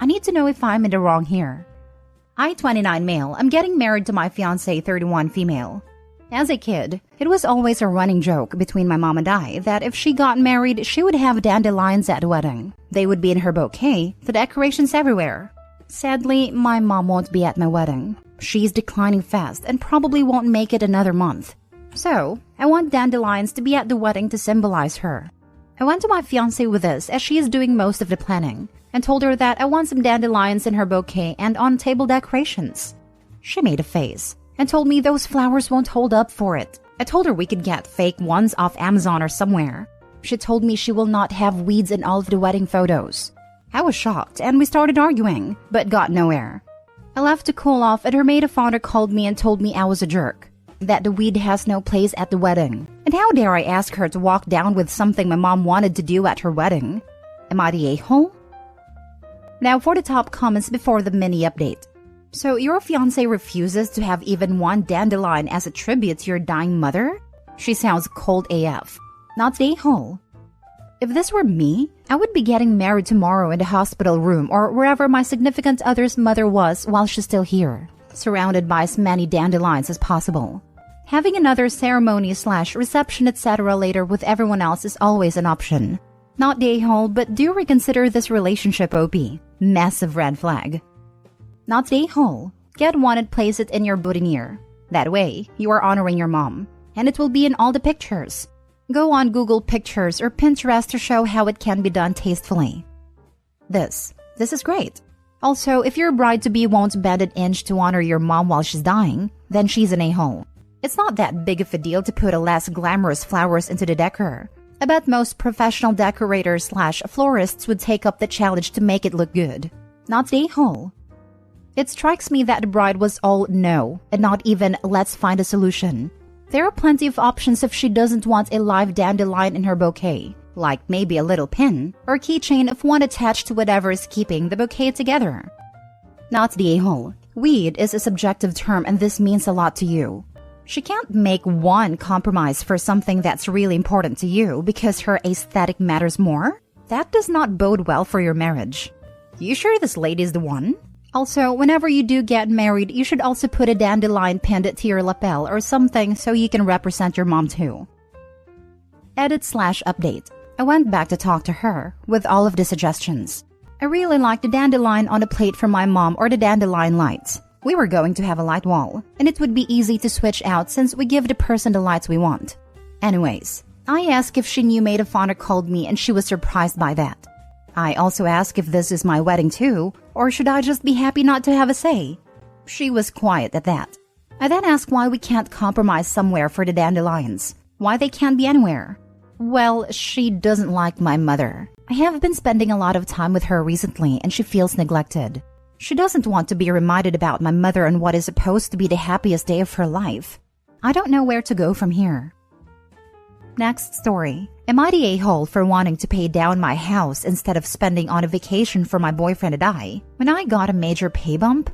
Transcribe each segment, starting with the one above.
need to know if I'm in the wrong here. I, 29 male, I'm getting married to my fiancé, 31 female. As a kid, it was always a running joke between my mom and I that if she got married, she would have dandelions at the wedding. They would be in her bouquet, the decorations everywhere. Sadly, my mom won't be at my wedding. She's declining fast and probably won't make it another month. So, I want dandelions to be at the wedding to symbolize her. I went to my fiancé with this as she is doing most of the planning, and told her that I want some dandelions in her bouquet and on table decorations. She made a face and told me those flowers won't hold up for it. I told her we could get fake ones off Amazon or somewhere. She told me she will not have weeds in all of the wedding photos. I was shocked and we started arguing, but got nowhere. I left to cool off and her maid of honor called me and told me I was a jerk, that the weed has no place at the wedding. And how dare I ask her to walk down with something my mom wanted to do at her wedding? Am I the a-hole? Now for the top comments before the mini update. So your fiancé refuses to have even one dandelion as a tribute to your dying mother? She sounds cold AF. Not the a-hole. If this were me, I would be getting married tomorrow in the hospital room or wherever my significant other's mother was while she's still here, surrounded by as many dandelions as possible. Having another ceremony/reception etc. later with everyone else is always an option. Not the a-hole, but do reconsider this relationship OP. Massive red flag. Not the a-hole. Get one and place it in your boutonniere. That way, you are honoring your mom, and it will be in all the pictures. Go on Google Pictures or Pinterest to show how it can be done tastefully. This is great. Also, if your bride-to-be won't bend an inch to honor your mom while she's dying, then she's an a-hole. It's not that big of a deal to put a less glamorous flowers into the decor. I bet most professional decorators/florists would take up the challenge to make it look good. Not the a-hole. It strikes me that the bride was all no, and not even let's find a solution. There are plenty of options if she doesn't want a live dandelion in her bouquet, like maybe a little pin or keychain of one attached to whatever is keeping the bouquet together. Not the a-hole. Weed is a subjective term and this means a lot to you. She can't make one compromise for something that's really important to you because her aesthetic matters more? That does not bode well for your marriage. You sure this lady is the one? Also, whenever you do get married, you should also put a dandelion pinned to your lapel or something so you can represent your mom too. Edit/update. I went back to talk to her with all of the suggestions. I really like the dandelion on a plate from my mom or the dandelion lights. We were going to have a light wall, and it would be easy to switch out since we give the person the lights we want. Anyways, I asked if she knew maid of honor called me and she was surprised by that. I also asked if this is my wedding too, or should I just be happy not to have a say? She was quiet at that. I then asked why we can't compromise somewhere for the dandelions. Why they can't be anywhere? Well, she doesn't like my mother. I have been spending a lot of time with her recently and she feels neglected. She doesn't want to be reminded about my mother on what is supposed to be the happiest day of her life. I don't know where to go from here. Next story. Am I the a-hole for wanting to pay down my house instead of spending on a vacation for my boyfriend and I when I got a major pay bump?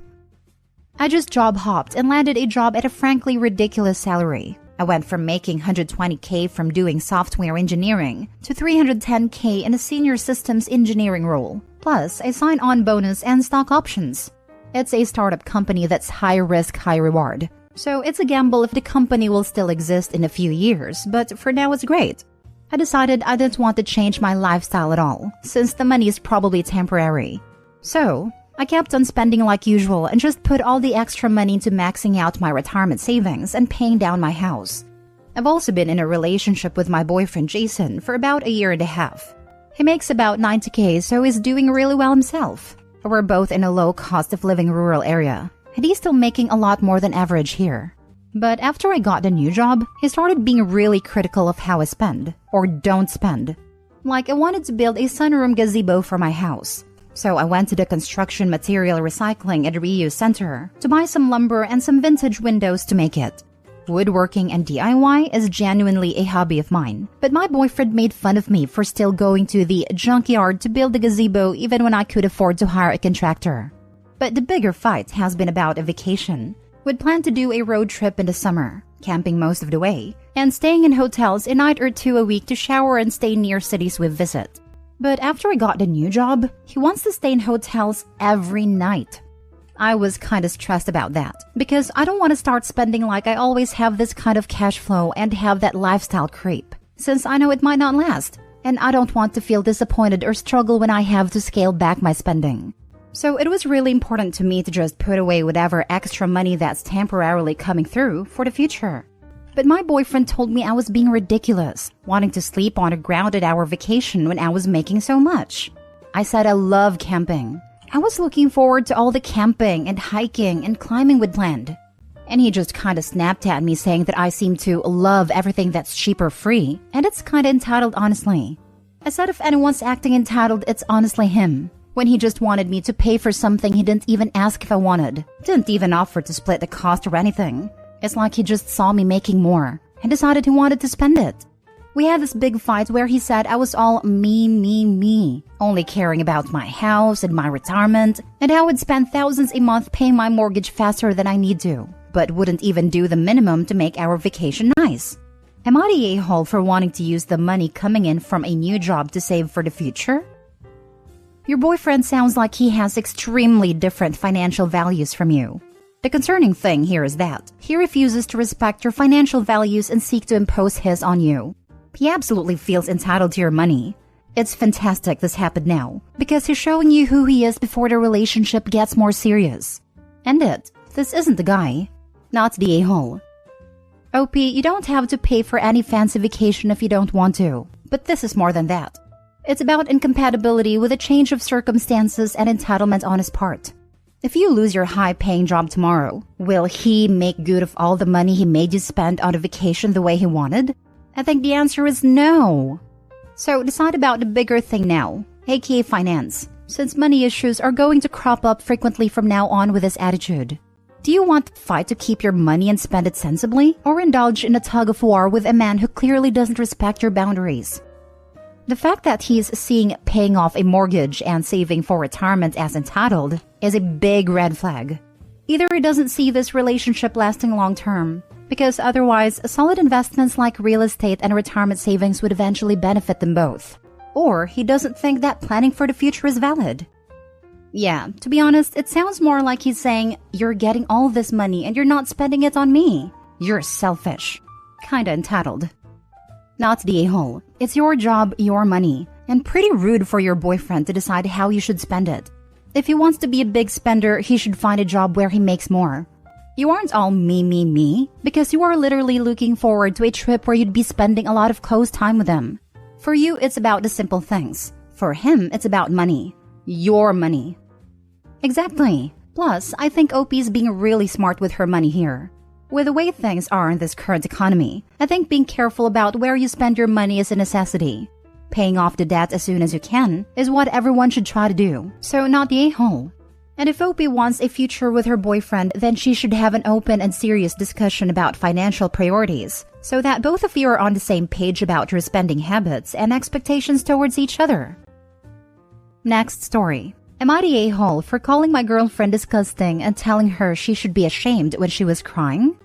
I just job hopped and landed a job at a frankly ridiculous salary. I went from making $120K from doing software engineering to $310K in a senior systems engineering role, plus a sign-on bonus and stock options. It's a startup company that's high risk, high reward. So it's a gamble if the company will still exist in a few years, but for now it's great. I decided I didn't want to change my lifestyle at all, since the money is probably temporary. So, I kept on spending like usual and just put all the extra money into maxing out my retirement savings and paying down my house. I've also been in a relationship with my boyfriend Jason for about a year and a half. He makes about 90K, so he's doing really well himself. We're both in a low cost of living rural area, and he's still making a lot more than average here. But after I got a new job, he started being really critical of how I spend, or don't spend. Like I wanted to build a sunroom gazebo for my house. So I went to the construction material recycling and reuse center to buy some lumber and some vintage windows to make it. Woodworking and DIY is genuinely a hobby of mine, but my boyfriend made fun of me for still going to the junkyard to build the gazebo even when I could afford to hire a contractor. But the bigger fight has been about a vacation. We'd planned to do a road trip in the summer, camping most of the way, and staying in hotels a night or two a week to shower and stay near cities we visit. But after I got a new job, he wants to stay in hotels every night. I was kind of stressed about that because I don't want to start spending like I always have this kind of cash flow and have that lifestyle creep, since I know it might not last, and I don't want to feel disappointed or struggle when I have to scale back my spending. So it was really important to me to just put away whatever extra money that's temporarily coming through for the future. But my boyfriend told me I was being ridiculous, wanting to sleep on a ground at our vacation when I was making so much. I said I love camping. I was looking forward to all the camping and hiking and climbing we'd planned. And he just kind of snapped at me saying that I seem to love everything that's cheap or free, and it's kind of entitled honestly. I said if anyone's acting entitled, it's honestly him, when he just wanted me to pay for something he didn't even ask if I wanted, didn't even offer to split the cost or anything. It's like he just saw me making more and decided he wanted to spend it. We had this big fight where he said I was all me, only caring about my house and my retirement, and how I'd spend thousands a month paying my mortgage faster than I need to, but wouldn't even do the minimum to make our vacation nice. Am I the a-hole for wanting to use the money coming in from a new job to save for the future? Your boyfriend sounds like he has extremely different financial values from you. The concerning thing here is that he refuses to respect your financial values and seek to impose his on you. He absolutely feels entitled to your money. It's fantastic this happened now, because he's showing you who he is before the relationship gets more serious. And this isn't the guy. Not the a-hole. OP, you don't have to pay for any fancy vacation if you don't want to, but this is more than that. It's about incompatibility with a change of circumstances and entitlement on his part. If you lose your high-paying job tomorrow, will he make good of all the money he made you spend on a vacation the way he wanted? I think the answer is no. So decide about the bigger thing now, aka finance, since money issues are going to crop up frequently from now on with this attitude. Do you want to fight to keep your money and spend it sensibly, or indulge in a tug-of-war with a man who clearly doesn't respect your boundaries? The fact that he's seeing paying off a mortgage and saving for retirement as entitled is a big red flag. Either he doesn't see this relationship lasting long-term, because otherwise, solid investments like real estate and retirement savings would eventually benefit them both. Or he doesn't think that planning for the future is valid. Yeah, to be honest, it sounds more like he's saying, you're getting all this money and you're not spending it on me. You're selfish. Kinda entitled. Not the a-hole. It's your job, your money, and pretty rude for your boyfriend to decide how you should spend it. If he wants to be a big spender, he should find a job where he makes more. You aren't all me, because you are literally looking forward to a trip where you'd be spending a lot of close time with him. For you, it's about the simple things. For him, it's about money. Your money. Exactly. Plus, I think OP's being really smart with her money here. With the way things are in this current economy, I think being careful about where you spend your money is a necessity. Paying off the debt as soon as you can is what everyone should try to do, so not the a-hole. And if OP wants a future with her boyfriend, then she should have an open and serious discussion about financial priorities, so that both of you are on the same page about your spending habits and expectations towards each other. Next story. Am I the a-hole for calling my girlfriend disgusting and telling her she should be ashamed when she was crying?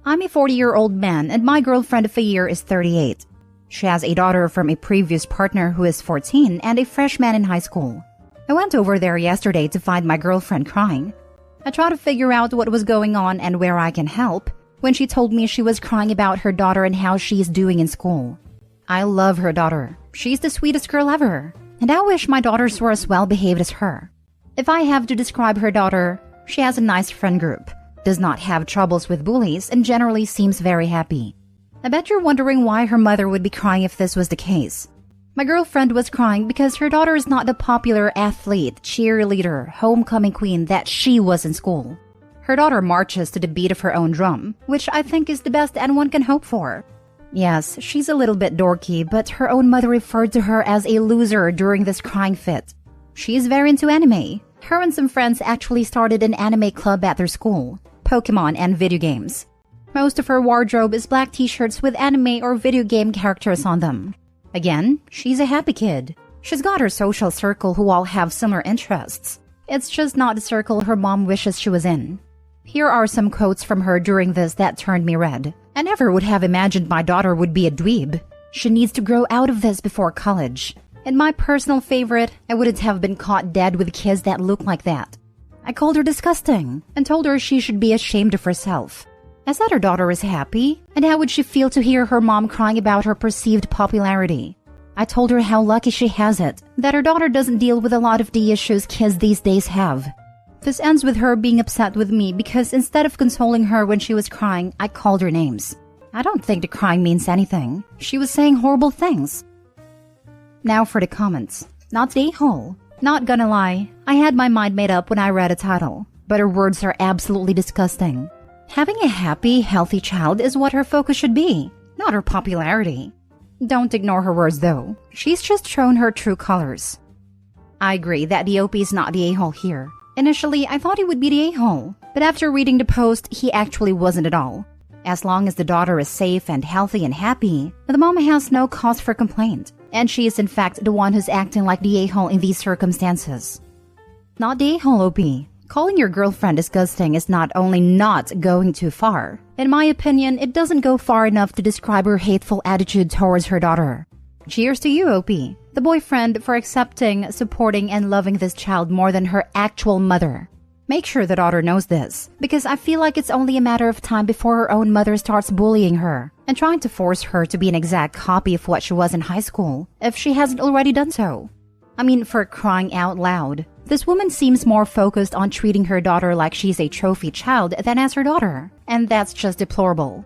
I'm a 40-year-old man and my girlfriend of a year is 38. She has a daughter from a previous partner who is 14 and a freshman in high school. I went over there yesterday to find my girlfriend crying. I tried to figure out what was going on and where I can help when she told me she was crying about her daughter and how she is doing in school. I love her daughter. She's the sweetest girl ever. And I wish my daughters were as well behaved as her. If I have to describe her daughter, she has a nice friend group, does not have troubles with bullies, and generally seems very happy. I bet you're wondering why her mother would be crying if this was the case. My girlfriend was crying because her daughter is not the popular athlete, cheerleader, homecoming queen that she was in school. Her daughter marches to the beat of her own drum, which I think is the best anyone can hope for. Yes, she's a little bit dorky, but her own mother referred to her as a loser during this crying fit. She's very into anime. Her and some friends actually started an anime club at their school, Pokemon and video games. Most of her wardrobe is black t-shirts with anime or video game characters on them. Again, she's a happy kid. She's got her social circle who all have similar interests. It's just not the circle her mom wishes she was in. Here are some quotes from her during this that turned me red. I never would have imagined my daughter would be a dweeb. She needs to grow out of this before college. And my personal favorite, I wouldn't have been caught dead with kids that look like that. I called her disgusting and told her she should be ashamed of herself. I said her daughter is happy, and how would she feel to hear her mom crying about her perceived popularity? I told her how lucky she has it, that her daughter doesn't deal with a lot of the issues kids these days have. This ends with her being upset with me because instead of consoling her when she was crying, I called her names. I don't think the crying means anything. She was saying horrible things. Now for the comments. Not the a-hole. Not gonna lie, I had my mind made up when I read a title, but her words are absolutely disgusting. Having a happy, healthy child is what her focus should be, not her popularity. Don't ignore her words though. She's just shown her true colors. I agree that the OP is not the a-hole here. Initially, I thought he would be the a-hole, but after reading the post, he actually wasn't at all. As long as the daughter is safe and healthy and happy, the mom has no cause for complaint, and she is in fact the one who's acting like the a-hole in these circumstances. Not the a-hole, OP. Calling your girlfriend disgusting is not only not going too far. In my opinion, it doesn't go far enough to describe her hateful attitude towards her daughter. Cheers to you, OP, the boyfriend, for accepting, supporting, and loving this child more than her actual mother. Make sure the daughter knows this, because I feel like it's only a matter of time before her own mother starts bullying her and trying to force her to be an exact copy of what she was in high school, if she hasn't already done so. I mean, for crying out loud, this woman seems more focused on treating her daughter like she's a trophy child than as her daughter, and that's just deplorable.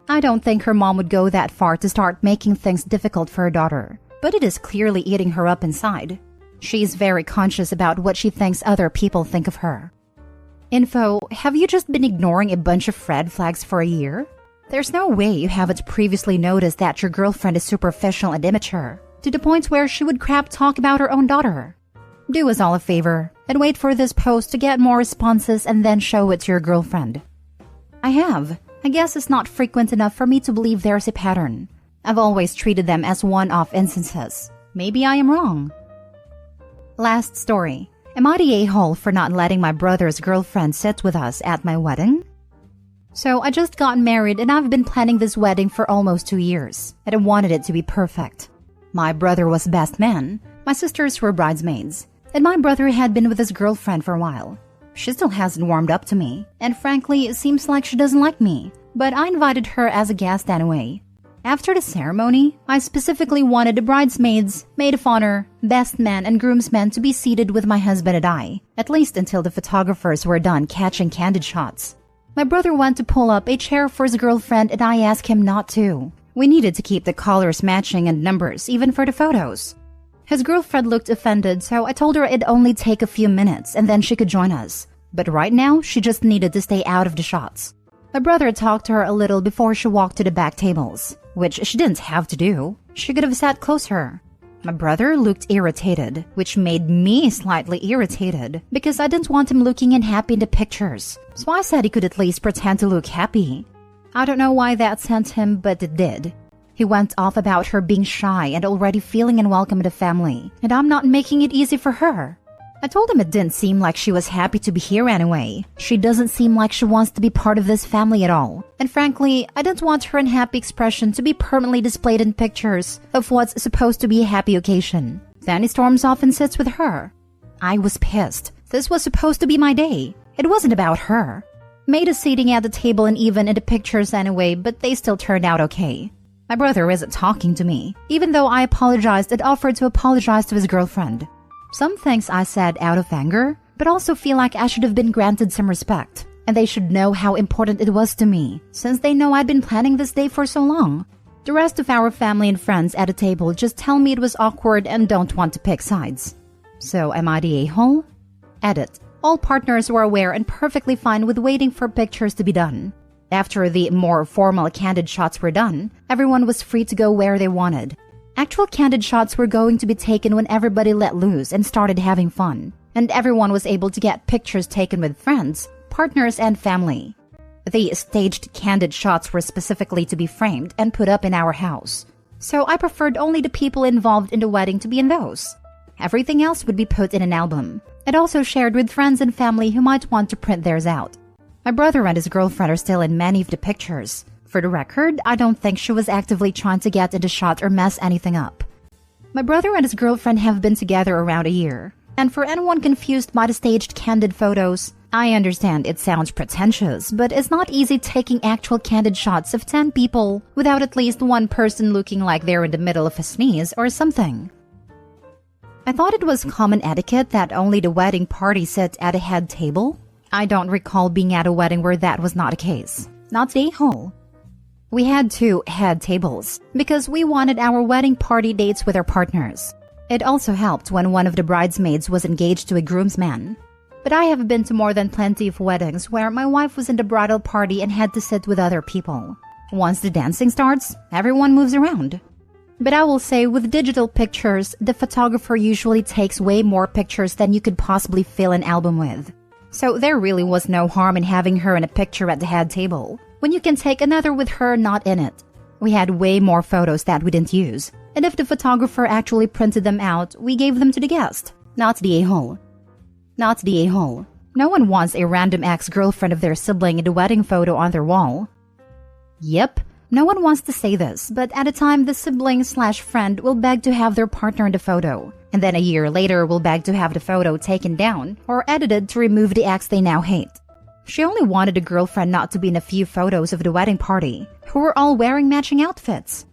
I don't think her mom would go that far to start making things difficult for her daughter, but it is clearly eating her up inside. She's very conscious about what she thinks other people think of her. Info, have you just been ignoring a bunch of red flags for a year? There's no way you haven't previously noticed that your girlfriend is superficial and immature, to the point where she would crap talk about her own daughter. Do us all a favor and wait for this post to get more responses and then show it to your girlfriend. I have. I guess it's not frequent enough for me to believe there's a pattern. I've always treated them as one-off instances. Maybe I am wrong. Last story. Am I the a-hole for not letting my brother's girlfriend sit with us at my wedding? So I just got married and I've been planning this wedding for almost 2 years, and I wanted it to be perfect. My brother was best man, my sisters were bridesmaids, and my brother had been with his girlfriend for a while. She still hasn't warmed up to me, and frankly, it seems like she doesn't like me, but I invited her as a guest anyway. After the ceremony, I specifically wanted the bridesmaids, maid of honor, best man, and groomsmen to be seated with my husband and I, at least until the photographers were done catching candid shots. My brother went to pull up a chair for his girlfriend and I asked him not to. We needed to keep the colors matching and numbers, even for the photos. His girlfriend looked offended, so I told her it'd only take a few minutes and then she could join us. But right now, she just needed to stay out of the shots. My brother talked to her a little before she walked to the back tables, which she didn't have to do. She could have sat closer. My brother looked irritated, which made me slightly irritated because I didn't want him looking unhappy in the pictures. So I said he could at least pretend to look happy. I don't know why that sent him, but it did. He went off about her being shy and already feeling unwelcome in the family, and I'm not making it easy for her. I told him it didn't seem like she was happy to be here anyway. She doesn't seem like she wants to be part of this family at all. And frankly, I didn't want her unhappy expression to be permanently displayed in pictures of what's supposed to be a happy occasion. Then he storms off and sits with her. I was pissed. This was supposed to be my day. It wasn't about her. Maid is sitting at the table and even in the pictures anyway, but they still turned out okay. My brother isn't talking to me, even though I apologized and offered to apologize to his girlfriend. Some things I said out of anger, but also feel like I should have been granted some respect, and they should know how important it was to me, since they know I'd been planning this day for so long. The rest of our family and friends at the table just tell me it was awkward and don't want to pick sides. So am I the a-hole? Edit. All partners were aware and perfectly fine with waiting for pictures to be done. After the more formal candid shots were done, everyone was free to go where they wanted. Actual candid shots were going to be taken when everybody let loose and started having fun, and everyone was able to get pictures taken with friends, partners, and family. The staged candid shots were specifically to be framed and put up in our house, so I preferred only the people involved in the wedding to be in those. Everything else would be put in an album, and also shared with friends and family who might want to print theirs out. My brother and his girlfriend are still in many of the pictures. For the record, I don't think she was actively trying to get into shot or mess anything up. My brother and his girlfriend have been together around a year. And for anyone confused by the staged candid photos, I understand it sounds pretentious, but it's not easy taking actual candid shots of 10 people without at least one person looking like they're in the middle of a sneeze or something. I thought it was common etiquette that only the wedding party sit at a head table. I don't recall being at a wedding where that was not the case. Not the whole. We had 2 head tables because we wanted our wedding party dates with our partners. It also helped when one of the bridesmaids was engaged to a groomsman. But I have been to more than plenty of weddings where my wife was in the bridal party and had to sit with other people. Once the dancing starts, everyone moves around. But I will say with digital pictures, the photographer usually takes way more pictures than you could possibly fill an album with. So there really was no harm in having her in a picture at the head table, when you can take another with her not in it. We had way more photos that we didn't use, and if the photographer actually printed them out, we gave them to the guest, not the a-hole. Not the a-hole. No one wants a random ex-girlfriend of their sibling in the wedding photo on their wall. Yep, no one wants to say this, but at a time the sibling/friend will beg to have their partner in the photo, and then a year later will beg to have the photo taken down or edited to remove the ex they now hate. She only wanted a girlfriend not to be in a few photos of the wedding party, who were all wearing matching outfits.